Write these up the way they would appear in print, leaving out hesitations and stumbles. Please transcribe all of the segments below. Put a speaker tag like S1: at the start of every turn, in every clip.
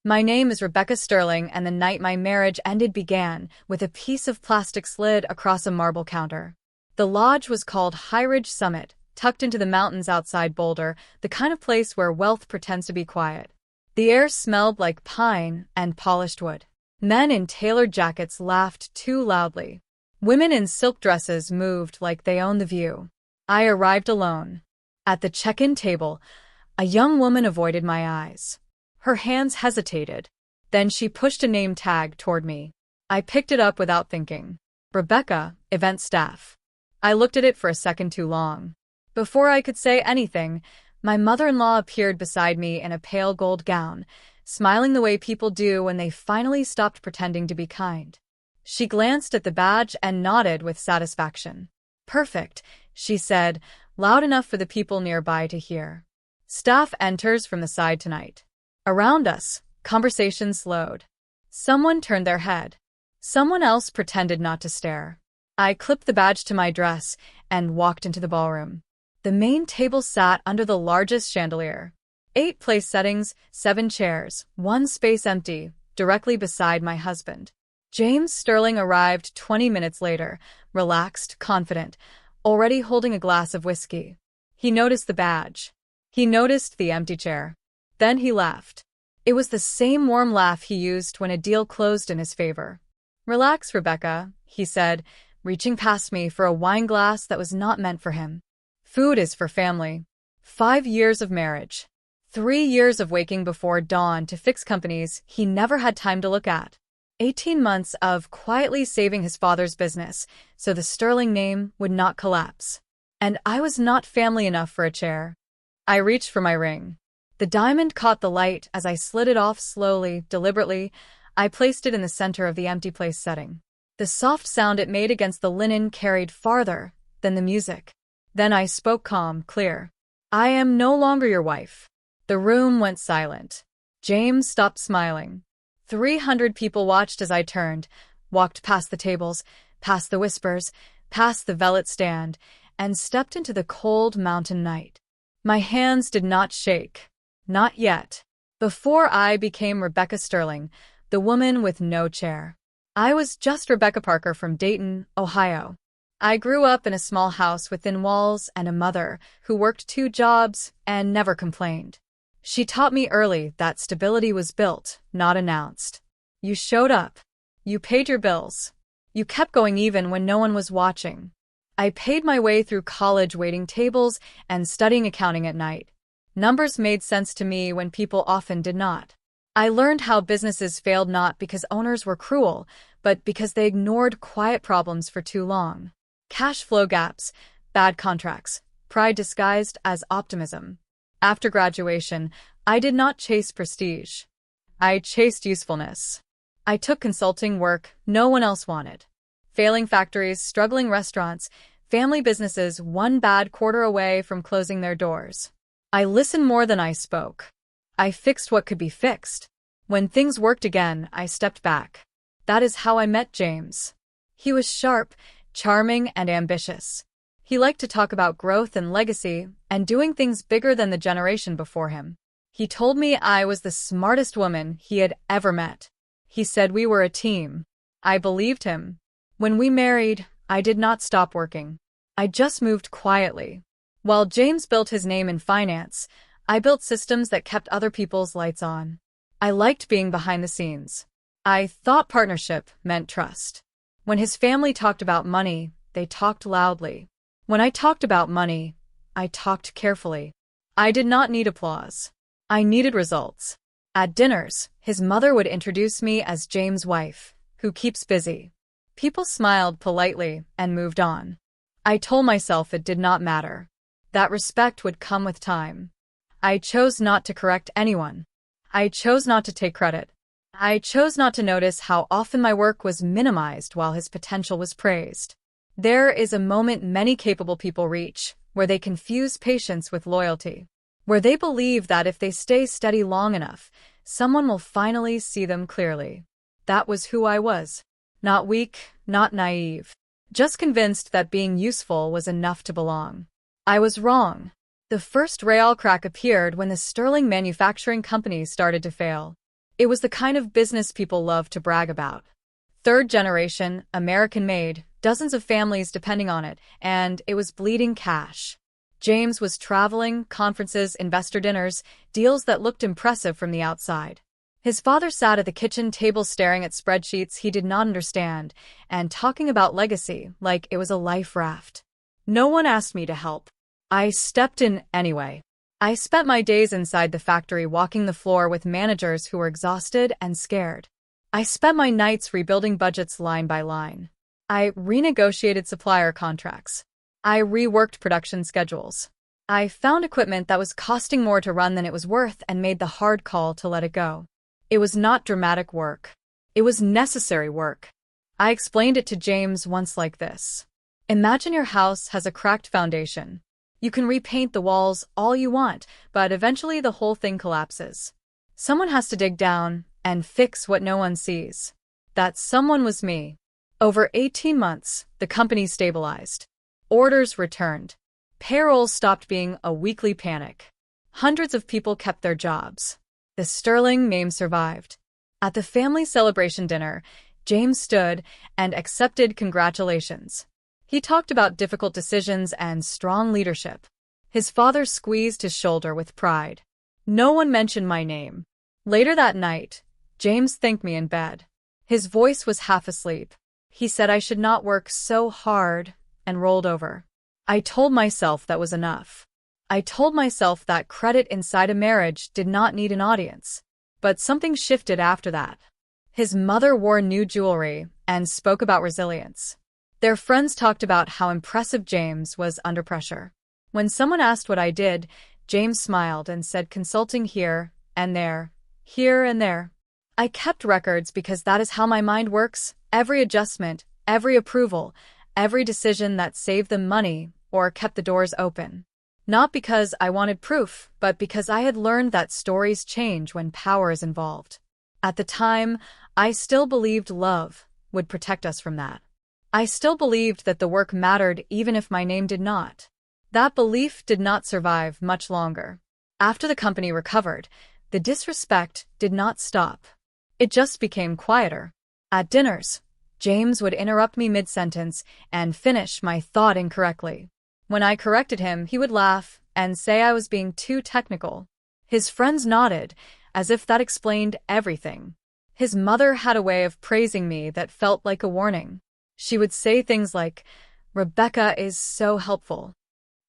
S1: My name is Rebecca Sterling, and the night my marriage ended began with a piece of plastic slid across a marble counter. The lodge was called High Ridge Summit, tucked into the mountains outside Boulder, the kind of place where wealth pretends to be quiet. The air smelled like pine and polished wood. Men in tailored jackets laughed too loudly. Women in silk dresses moved like they owned the view. I arrived alone. At the check-in table, a young woman avoided my eyes. Her hands hesitated. Then she pushed a name tag toward me. I picked it up without thinking. Rebecca, event staff. I looked at it for a second too long. Before I could say anything, my mother-in-law appeared beside me in a pale gold gown, smiling the way people do when they finally stopped pretending to be kind. She glanced at the badge and nodded with satisfaction. "Perfect," she said, loud enough for the people nearby to hear. "Staff enters from the side tonight." Around us, conversation slowed. Someone turned their head. Someone else pretended not to stare. I clipped the badge to my dress and walked into the ballroom. The main table sat under the largest chandelier. 8 place settings, 7 chairs, 1 space empty, directly beside my husband. James Sterling arrived 20 minutes later, relaxed, confident, already holding a glass of whiskey. He noticed the badge. He noticed the empty chair. Then he laughed. It was the same warm laugh he used when a deal closed in his favor. "Relax, Rebecca," he said, reaching past me for a wine glass that was not meant for him. "Food is for family." 5 years of marriage. 3 years of waking before dawn to fix companies he never had time to look at. 18 months of quietly saving his father's business so the Sterling name would not collapse. And I was not family enough for a chair. I reached for my ring. The diamond caught the light as I slid it off slowly, deliberately. I placed it in the center of the empty place setting. The soft sound it made against the linen carried farther than the music. Then I spoke calm, clear. "I am no longer your wife." The room went silent. James stopped smiling. 300 people watched as I turned, walked past the tables, past the whispers, past the velvet stand, and stepped into the cold mountain night. My hands did not shake. Not yet. Before I became Rebecca Sterling, the woman with no chair. I was just Rebecca Parker from Dayton, Ohio. I grew up in a small house with thin walls and a mother who worked 2 jobs and never complained. She taught me early that stability was built, not announced. You showed up. You paid your bills. You kept going even when no one was watching. I paid my way through college waiting tables and studying accounting at night. Numbers made sense to me when people often did not. I learned how businesses failed not because owners were cruel, but because they ignored quiet problems for too long. Cash flow gaps, bad contracts, pride disguised as optimism. After graduation, I did not chase prestige. I chased usefulness. I took consulting work no one else wanted. Failing factories, struggling restaurants, family businesses 1 bad quarter away from closing their doors. I listened more than I spoke. I fixed what could be fixed. When things worked again, I stepped back. That is how I met James. He was sharp, charming, and ambitious. He liked to talk about growth and legacy and doing things bigger than the generation before him. He told me I was the smartest woman he had ever met. He said we were a team. I believed him. When we married, I did not stop working. I just moved quietly. While James built his name in finance, I built systems that kept other people's lights on. I liked being behind the scenes. I thought partnership meant trust. When his family talked about money, they talked loudly. When I talked about money, I talked carefully. I did not need applause. I needed results. At dinners, his mother would introduce me as James' wife, who keeps busy. People smiled politely and moved on. I told myself it did not matter. That respect would come with time. I chose not to correct anyone. I chose not to take credit. I chose not to notice how often my work was minimized while his potential was praised. There is a moment many capable people reach where they confuse patience with loyalty, where they believe that if they stay steady long enough, someone will finally see them clearly. That was who I was. Not weak, not naive. Just convinced that being useful was enough to belong. I was wrong. The first rail crack appeared when the Sterling manufacturing company started to fail. It was the kind of business people love to brag about. Third generation, American-made, dozens of families depending on it, and it was bleeding cash. James was traveling, conferences, investor dinners, deals that looked impressive from the outside. His father sat at the kitchen table staring at spreadsheets he did not understand and talking about legacy like it was a life raft. No one asked me to help. I stepped in anyway. I spent my days inside the factory walking the floor with managers who were exhausted and scared. I spent my nights rebuilding budgets line by line. I renegotiated supplier contracts. I reworked production schedules. I found equipment that was costing more to run than it was worth and made the hard call to let it go. It was not dramatic work. It was necessary work. I explained it to James once like this. Imagine your house has a cracked foundation. You can repaint the walls all you want, but eventually the whole thing collapses. Someone has to dig down and fix what no one sees. That someone was me. Over 18 months, the company stabilized. Orders returned. Payroll stopped being a weekly panic. Hundreds of people kept their jobs. The sterling name survived. At the family celebration dinner, James stood and accepted congratulations. He talked about difficult decisions and strong leadership. His father squeezed his shoulder with pride. No one mentioned my name. Later that night, James thanked me in bed. His voice was half asleep. He said I should not work so hard and rolled over. I told myself that was enough. I told myself that credit inside a marriage did not need an audience. But something shifted after that. His mother wore new jewelry and spoke about resilience. Their friends talked about how impressive James was under pressure. When someone asked what I did, James smiled and said consulting here and there, here and there. I kept records because that is how my mind works. Every adjustment, every approval, every decision that saved them money or kept the doors open. Not because I wanted proof, but because I had learned that stories change when power is involved. At the time, I still believed love would protect us from that. I still believed that the work mattered even if my name did not. That belief did not survive much longer. After the company recovered, the disrespect did not stop. It just became quieter. At dinners, James would interrupt me mid-sentence and finish my thought incorrectly. When I corrected him, he would laugh and say I was being too technical. His friends nodded, as if that explained everything. His mother had a way of praising me that felt like a warning. She would say things like, "Rebecca is so helpful."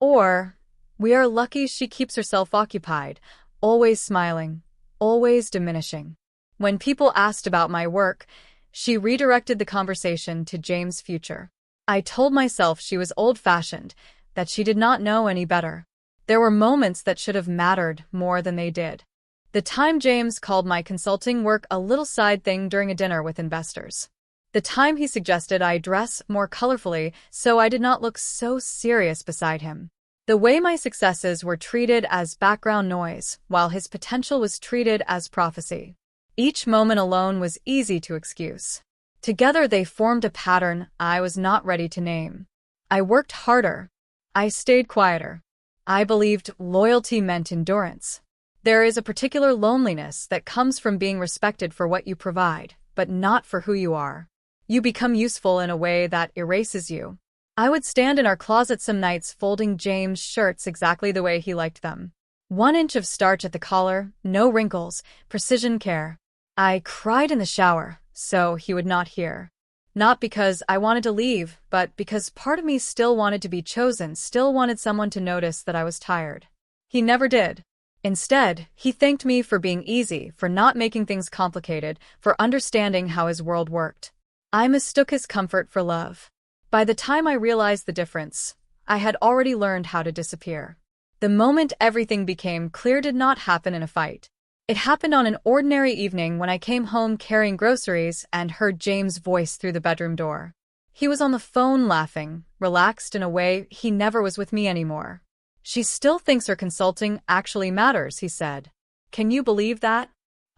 S1: Or, "We are lucky she keeps herself occupied, always smiling, always diminishing." When people asked about my work, she redirected the conversation to James' future. I told myself she was old-fashioned, that she did not know any better. There were moments that should have mattered more than they did. The time James called my consulting work a little side thing during a dinner with investors. The time he suggested I dress more colorfully so I did not look so serious beside him. The way my successes were treated as background noise, while his potential was treated as prophecy. Each moment alone was easy to excuse. Together they formed a pattern I was not ready to name. I worked harder. I stayed quieter. I believed loyalty meant endurance. There is a particular loneliness that comes from being respected for what you provide, but not for who you are. You become useful in a way that erases you. I would stand in our closet some nights folding James' shirts exactly the way he liked them. 1 inch of starch at the collar, no wrinkles, precision care. I cried in the shower, so he would not hear. Not because I wanted to leave, but because part of me still wanted to be chosen, still wanted someone to notice that I was tired. He never did. Instead, he thanked me for being easy, for not making things complicated, for understanding how his world worked. I mistook his comfort for love. By the time I realized the difference, I had already learned how to disappear. The moment everything became clear did not happen in a fight. It happened on an ordinary evening when I came home carrying groceries and heard James' voice through the bedroom door. He was on the phone laughing, relaxed in a way he never was with me anymore. "She still thinks her consulting actually matters," he said. "Can you believe that?"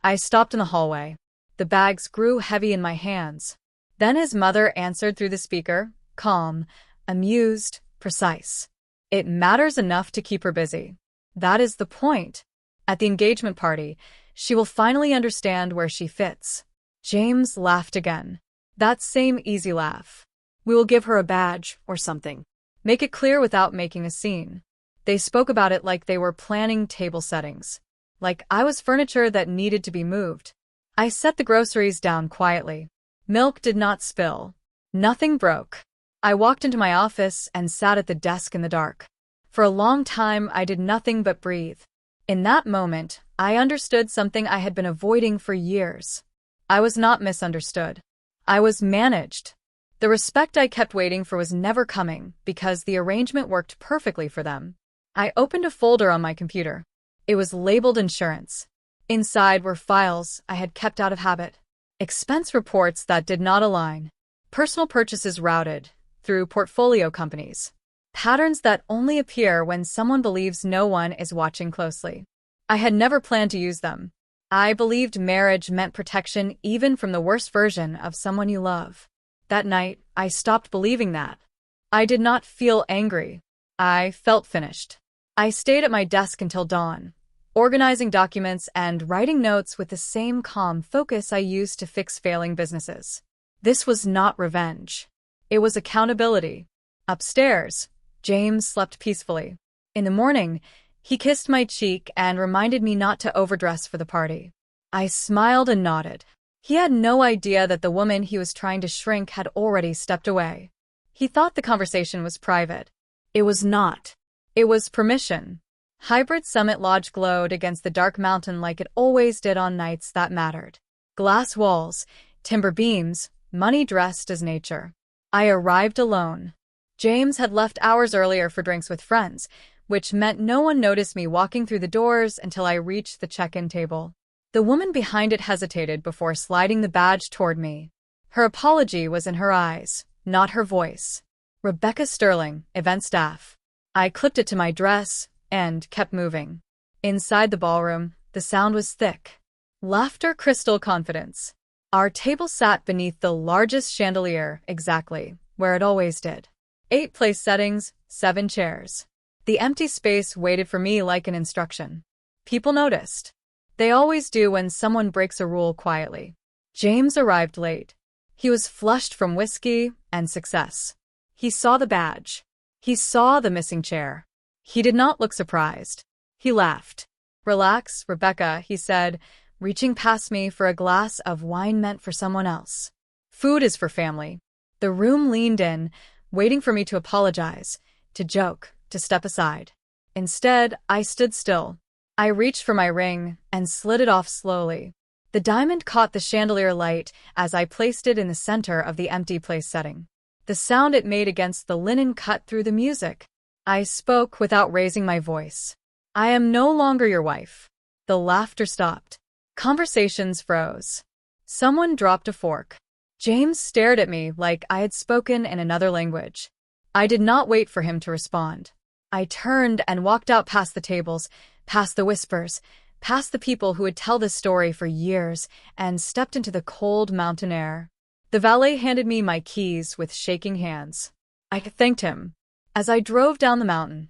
S1: I stopped in the hallway. The bags grew heavy in my hands. Then his mother answered through the speaker, calm, amused, precise. "It matters enough to keep her busy. That is the point." At the engagement party, She will finally understand where she fits. James laughed again. That same easy laugh. We will give her a badge or something. Make it clear without making a scene. They spoke about it like they were planning table settings. Like I was furniture that needed to be moved. I set the groceries down quietly. Milk did not spill. Nothing broke. I walked into my office and sat at the desk in the dark. For a long time, I did nothing but breathe. In that moment, I understood something I had been avoiding for years. I was not misunderstood. I was managed. The respect I kept waiting for was never coming because the arrangement worked perfectly for them. I opened a folder on my computer. It was labeled insurance. Inside were files I had kept out of habit. Expense reports that did not align. Personal purchases routed through portfolio companies. Patterns that only appear when someone believes no one is watching closely. I had never planned to use them. I believed marriage meant protection even from the worst version of someone you love. That night, I stopped believing that. I did not feel angry. I felt finished. I stayed at my desk until dawn, organizing documents and writing notes with the same calm focus I used to fix failing businesses. This was not revenge. It was accountability. Upstairs, James slept peacefully. In the morning, he kissed my cheek and reminded me not to overdress for the party. I smiled and nodded. He had no idea that the woman he was trying to shrink had already stepped away. He thought the conversation was private. It was not. It was permission. Hybrid Summit Lodge glowed against the dark mountain like it always did on nights that mattered. Glass walls, timber beams, money dressed as nature. I arrived alone. James had left hours earlier for drinks with friends, which meant no one noticed me walking through the doors until I reached the check-in table. The woman behind it hesitated before sliding the badge toward me. Her apology was in her eyes, not her voice. Rebecca Sterling, event staff. I clipped it to my dress and kept moving. Inside the ballroom, the sound was thick. Laughter, crystal confidence. Our table sat beneath the largest chandelier, exactly where it always did. 8 place settings, 7 chairs. The empty space waited for me like an instruction. People noticed. They always do when someone breaks a rule quietly. James arrived late. He was flushed from whiskey and success. He saw the badge. He saw the missing chair. He did not look surprised. He laughed. "Relax, Rebecca," he said, reaching past me for a glass of wine meant for someone else. "Food is for family." The room leaned in, waiting for me to apologize, to joke, to step aside. Instead, I stood still. I reached for my ring and slid it off slowly. The diamond caught the chandelier light as I placed it in the center of the empty place setting. The sound it made against the linen cut through the music. I spoke without raising my voice. "I am no longer your wife." The laughter stopped. Conversations froze. Someone dropped a fork. James stared at me like I had spoken in another language. I did not wait for him to respond. I turned and walked out past the tables, past the whispers, past the people who would tell this story for years, and stepped into the cold mountain air. The valet handed me my keys with shaking hands. I thanked him. As I drove down the mountain,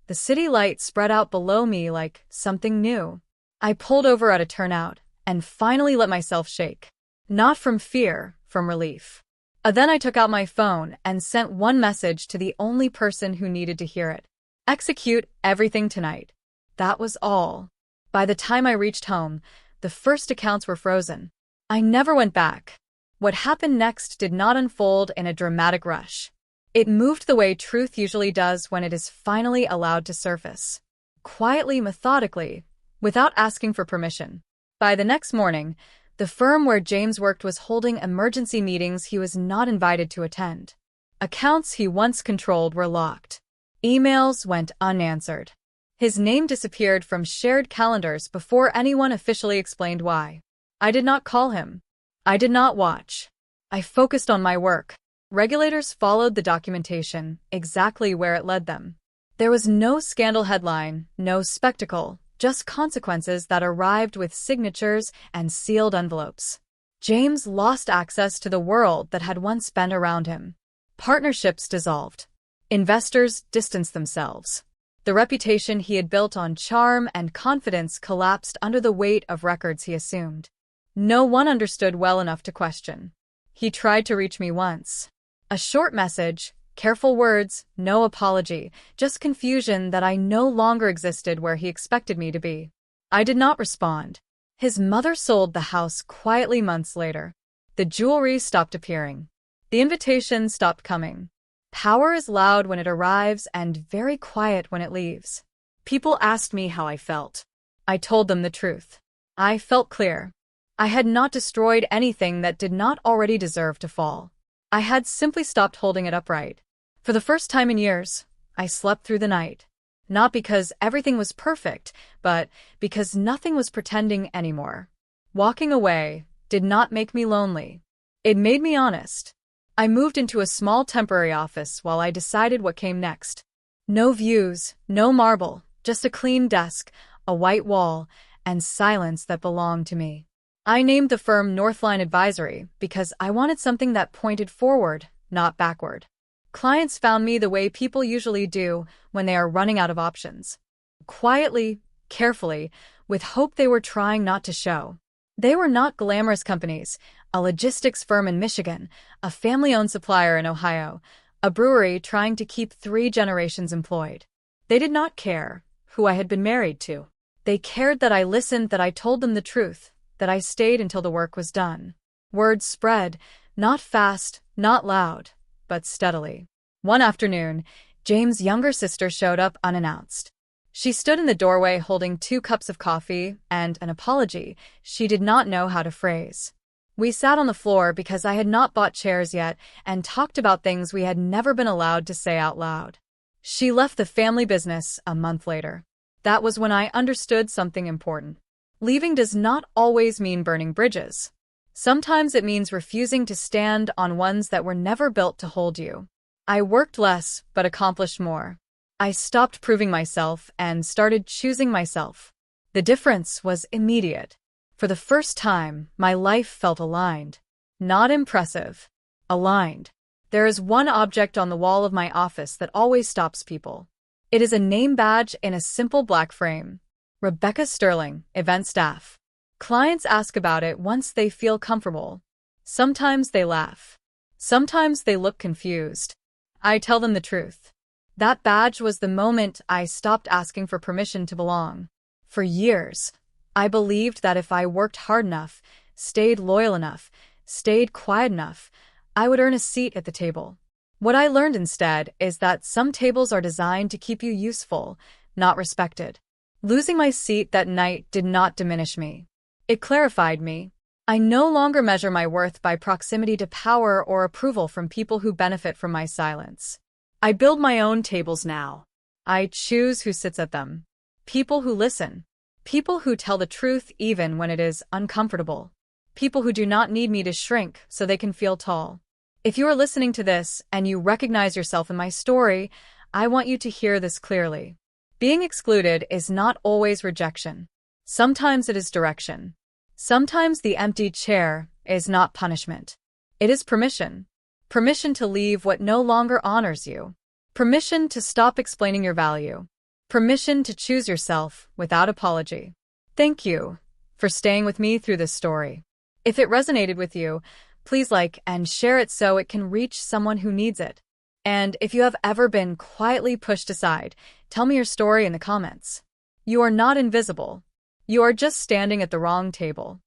S1: the city light spread out below me like something new. I pulled over at a turnout and finally let myself shake. Not from fear, from relief. Then I took out my phone and sent one message to the only person who needed to hear it. "Execute everything tonight." That was all. By the time I reached home, the first accounts were frozen. I never went back. What happened next did not unfold in a dramatic rush. It moved the way truth usually does when it is finally allowed to surface. Quietly, methodically, without asking for permission. By the next morning, the firm where James worked was holding emergency meetings he was not invited to attend. Accounts he once controlled were locked. Emails went unanswered. His name disappeared from shared calendars before anyone officially explained why. I did not call him. I did not watch. I focused on my work. Regulators followed the documentation, exactly where it led them. There was no scandal headline, no spectacle, just consequences that arrived with signatures and sealed envelopes. James lost access to the world that had once been around him. Partnerships dissolved. Investors distanced themselves. The reputation he had built on charm and confidence collapsed under the weight of records he assumed. No one understood well enough to question. He tried to reach me once. A short message, careful words, no apology, just confusion that I no longer existed where he expected me to be. I did not respond. His mother sold the house quietly months later. The jewelry stopped appearing. The invitations stopped coming. Power is loud when it arrives and very quiet when it leaves. People asked me how I felt. I told them the truth. I felt clear. I had not destroyed anything that did not already deserve to fall. I had simply stopped holding it upright. For the first time in years, I slept through the night. Not because everything was perfect, but because nothing was pretending anymore. Walking away did not make me lonely. It made me honest. I moved into a small temporary office while I decided what came next. No views, no marble, just a clean desk, a white wall, and silence that belonged to me. I named the firm Northline Advisory because I wanted something that pointed forward, not backward. Clients found me the way people usually do when they are running out of options. Quietly, carefully, with hope they were trying not to show. They were not glamorous companies, a logistics firm in Michigan, a family-owned supplier in Ohio, a brewery trying to keep 3 generations employed. They did not care who I had been married to. They cared that I listened, that I told them the truth, that I stayed until the work was done. Word spread, not fast, not loud, but steadily. One afternoon, James' younger sister showed up unannounced. She stood in the doorway holding 2 cups of coffee and an apology she did not know how to phrase. We sat on the floor because I had not bought chairs yet and talked about things we had never been allowed to say out loud. She left the family business a month later. That was when I understood something important. Leaving does not always mean burning bridges. Sometimes it means refusing to stand on ones that were never built to hold you. I worked less, but accomplished more. I stopped proving myself and started choosing myself. The difference was immediate. For the first time, my life felt aligned. Not impressive. Aligned. There is one object on the wall of my office that always stops people. It is a name badge in a simple black frame. Rebecca Sterling, event staff. Clients ask about it once they feel comfortable. Sometimes they laugh. Sometimes they look confused. I tell them the truth. That badge was the moment I stopped asking for permission to belong. For years, I believed that if I worked hard enough, stayed loyal enough, stayed quiet enough, I would earn a seat at the table. What I learned instead is that some tables are designed to keep you useful, not respected. Losing my seat that night did not diminish me. It clarified me. I no longer measure my worth by proximity to power or approval from people who benefit from my silence. I build my own tables now. I choose who sits at them. People who listen. People who tell the truth even when it is uncomfortable. People who do not need me to shrink so they can feel tall. If you are listening to this and you recognize yourself in my story, I want you to hear this clearly. Being excluded is not always rejection. Sometimes it is direction. Sometimes the empty chair is not punishment. It is permission. Permission to leave what no longer honors you. Permission to stop explaining your value. Permission to choose yourself without apology. Thank you for staying with me through this story. If it resonated with you, please like and share it so it can reach someone who needs it. And if you have ever been quietly pushed aside, tell me your story in the comments. You are not invisible. You are just standing at the wrong table.